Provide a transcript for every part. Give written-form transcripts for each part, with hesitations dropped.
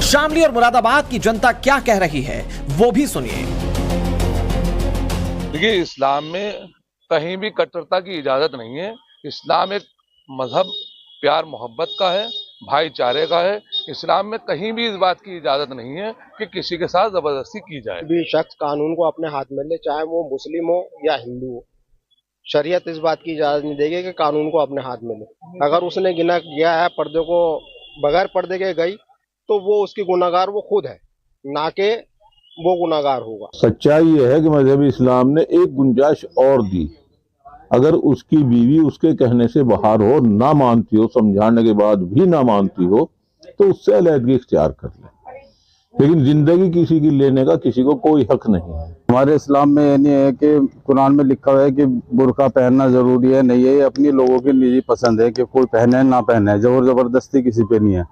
शामली और मुरादाबाद की जनता क्या कह रही है वो भी सुनिए। देखिए, इस्लाम में कहीं भी कट्टरता की इजाजत नहीं है। इस्लाम एक मजहब प्यार मोहब्बत का है, भाईचारे का है। इस्लाम में कहीं भी इस बात की इजाजत नहीं है कि किसी के साथ जबरदस्ती की जाए। भी शख्स कानून को अपने हाथ में ले, चाहे वो मुस्लिम हो या हिंदू हो, शरीयत इस बात की इजाजत नहीं देगी कि कानून को अपने हाथ में ले। अगर उसने गिना किया है, पर्दे को बगैर पर्दे के गई, तो वो उसकी गुनाहगार वो खुद है, ना कि वो गुनाहगार होगा। सच्चाई यह है कि मजहब इस्लाम ने एक गुंजाइश और दी। अगर उसकी बीवी उसके कहने से बाहर हो, ना मानती हो, समझाने के बाद भी ना मानती हो, तो उससे अलहदगी इख्तियार कर ले। लेकिन जिंदगी किसी की लेने का किसी को कोई हक नहीं है। हमारे इस्लाम में ये नहीं है कि कुरान में लिखा हुआ है कि बुर्का पहनना जरूरी है, नहीं है। ये अपनी लोगों की निजी पसंद है कि कोई पहने ना पहने, जबरदस्ती किसी पे नहीं है।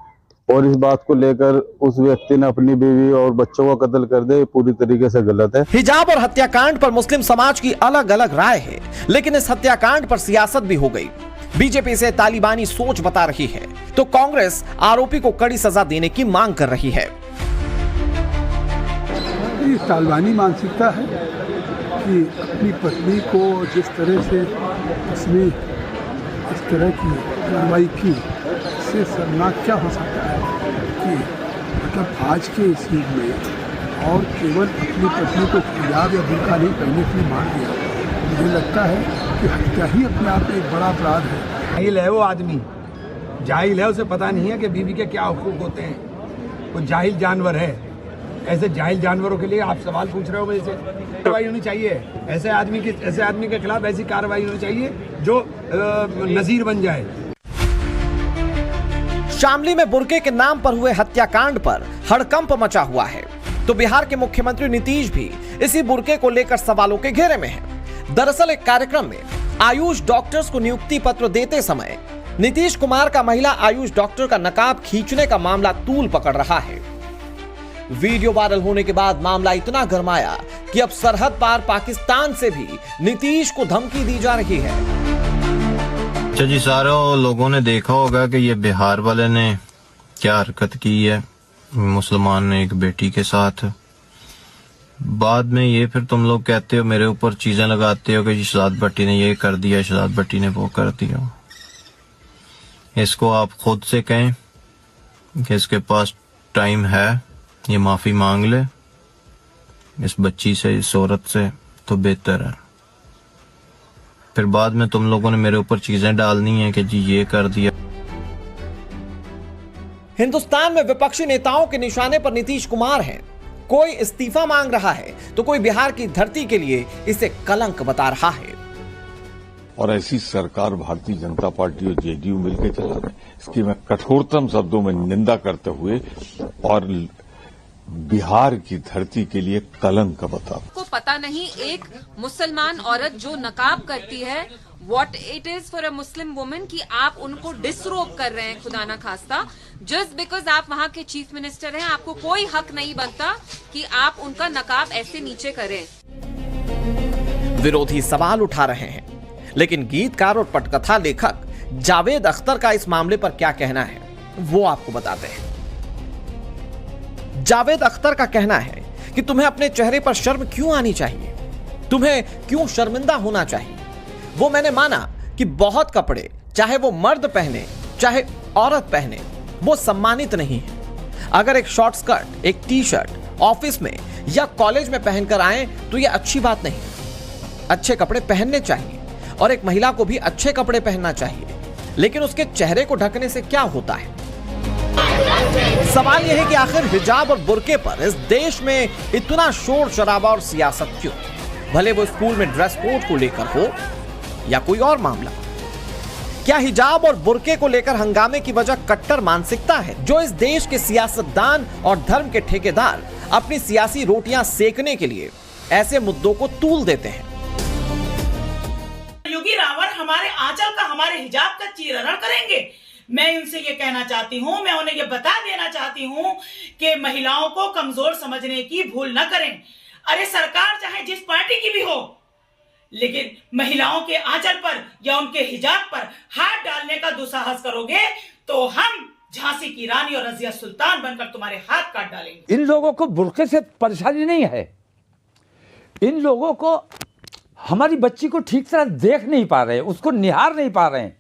और इस बात को लेकर उस व्यक्ति ने अपनी बीवी और बच्चों का कत्ल कर दे, पूरी तरीके से गलत है। हिजाब और हत्याकांड पर मुस्लिम समाज की अलग अलग राय है, लेकिन इस हत्याकांड पर सियासत भी हो गई। बीजेपी इसे तालिबानी सोच बता रही है, तो कांग्रेस आरोपी को कड़ी सजा देने की मांग कर रही है। ये तालिबानी मानसिकता है कि अपनी पत्नी को जिस तरह से उसने इस तरह की कार्रवाई की, इससे शर्मनाक क्या हो सकता है कि मतलब आज के इस युग में और केवल अपनी पत्नी को हिजाब या बुर्का नहीं पहनने के लिए मार दिया। मुझे लगता है कि हत्या ही अपने आप में एक बड़ा अपराध है। जाहिल है वो आदमी, जाहिल है, उसे पता नहीं है कि बीवी के क्या हुकूक होते हैं। वो जाहिल जानवर है। ऐसे जाहिल जानवरों के लिए आप सवाल पूछ रहे हो मुझे। कार्रवाई होनी चाहिए ऐसे आदमी के खिलाफ, ऐसी कार्रवाई होनी चाहिए जो नजीर बन जाए। शामली में बुर्के के नाम पर हुए हत्याकांड पर हड़कंप मचा हुआ है, तो बिहार के मुख्यमंत्री नीतीश भी इसी बुर्के को लेकर सवालों के घेरे में हैं। दरअसल एक कार्यक्रम में आयुष डॉक्टर्स को नियुक्ति पत्र देते समय नीतीश कुमार का महिला आयुष डॉक्टर का नकाब खींचने का मामला तूल पकड़ रहा है। वीडियो वायरल होने के बाद मामला इतना गरमाया कि अब सरहद पार पाकिस्तान से भी नीतीश को धमकी दी जा रही है। अच्छा जी, सारे लोगों ने देखा होगा कि ये बिहार वाले ने क्या हरकत की है मुसलमान ने एक बेटी के साथ। बाद में ये फिर तुम लोग कहते हो, मेरे ऊपर चीजें लगाते हो कि शहजाद भट्टी ने ये कर दिया, शहजाद भट्टी ने वो कर दिया। इसको आप खुद से कहें कि इसके पास टाइम है, ये माफी मांग ले इस बच्ची से, इस औरत से, तो बेहतर है। फिर बाद में तुम लोगों ने मेरे ऊपर चीजें डालनी है कि जी ये कर दिया। हिंदुस्तान में विपक्षी नेताओं के निशाने पर नीतीश कुमार हैं। कोई इस्तीफा मांग रहा है तो कोई बिहार की धरती के लिए इसे कलंक बता रहा है। और ऐसी सरकार भारतीय जनता पार्टी और जेडीयू मिलकर चला रहे हैं, इसकी मैं कठोरतम शब्दों में निंदा करते हुए और बिहार की धरती के लिए कलंक बता। को पता नहीं एक मुसलमान औरत जो नकाब करती है, what it is for a Muslim woman, कि आप उनको डिसरोब कर रहे हैं खुदा ना खास्ता, जस्ट बिकॉज आप वहाँ के चीफ मिनिस्टर हैं। आपको कोई हक नहीं बनता कि आप उनका नकाब ऐसे नीचे करें। विरोधी सवाल उठा रहे हैं, लेकिन गीतकार और पटकथा लेखक जावेद अख्तर का इस मामले पर क्या कहना है वो आपको बताते हैं। जावेद अख्तर का कहना है कि तुम्हें अपने चेहरे पर शर्म क्यों आनी चाहिए, तुम्हें क्यों शर्मिंदा होना चाहिए। वो मैंने माना कि बहुत कपड़े, चाहे वो मर्द पहने चाहे औरत पहने, वो सम्मानित नहीं है। अगर एक शॉर्ट स्कर्ट, एक टी शर्ट ऑफिस में या कॉलेज में पहनकर आए तो यह अच्छी बात नहीं। अच्छे कपड़े पहनने चाहिए और एक महिला को भी अच्छे कपड़े पहनना चाहिए, लेकिन उसके चेहरे को ढकने से क्या होता है। सवाल यह है कि आखिर हिजाब और बुर्के पर इस देश में इतना शोर शराबा और सियासत क्यों, भले वो स्कूल में ड्रेस कोड को लेकर हो या कोई और मामला। क्या हिजाब और बुर्के को लेकर हंगामे की वजह कट्टर मानसिकता है, जो इस देश के सियासतदान और धर्म के ठेकेदार अपनी सियासी रोटियां सेकने के लिए ऐसे मुद्दों को तूल देते हैं। योगी रावण हमारे आंचल का, हमारे हिजाब का चीरहरण करेंगे। मैं इनसे ये कहना चाहती हूँ, मैं उन्हें ये बता देना चाहती हूँ कि महिलाओं को कमजोर समझने की भूल न करें। अरे सरकार चाहे जिस पार्टी की भी हो, लेकिन महिलाओं के आंचल पर या उनके हिजाब पर हाथ डालने का दुस्साहस करोगे तो हम झांसी की रानी और रजिया सुल्तान बनकर तुम्हारे हाथ काट डालेंगे। इन लोगों को बुर्के से परेशानी नहीं है, इन लोगों को हमारी बच्ची को ठीक तरह देख नहीं पा रहे, उसको निहार नहीं पा रहे हैं।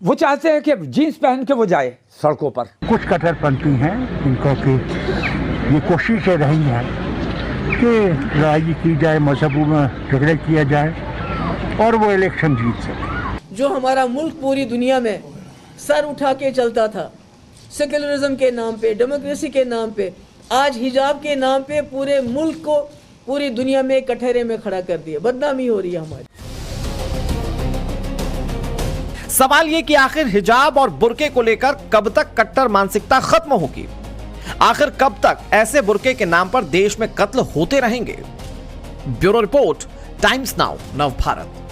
वो चाहते हैं कि जीन्स पहन के वो जाए सड़कों पर। कुछ कट्टरपंथी हैं इनको कि ये कोशिशें रही हैं कि लड़ाई की जाए, मजहबों में झगड़े किया जाए और वो इलेक्शन जीत सके। जो हमारा मुल्क पूरी दुनिया में सर उठा के चलता था सेक्युलरिज्म के नाम पे, डेमोक्रेसी के नाम पे, आज हिजाब के नाम पे पूरे मुल्क को पूरी दुनिया में कटहरे में खड़ा कर दिया। बदनामी हो रही है हमारी। सवाल ये कि आखिर हिजाब और बुर्के को लेकर कब तक कट्टर मानसिकता खत्म होगी? आखिर कब तक ऐसे बुर्के के नाम पर देश में कत्ल होते रहेंगे? ब्यूरो रिपोर्ट, टाइम्स नाउ, नव भारत।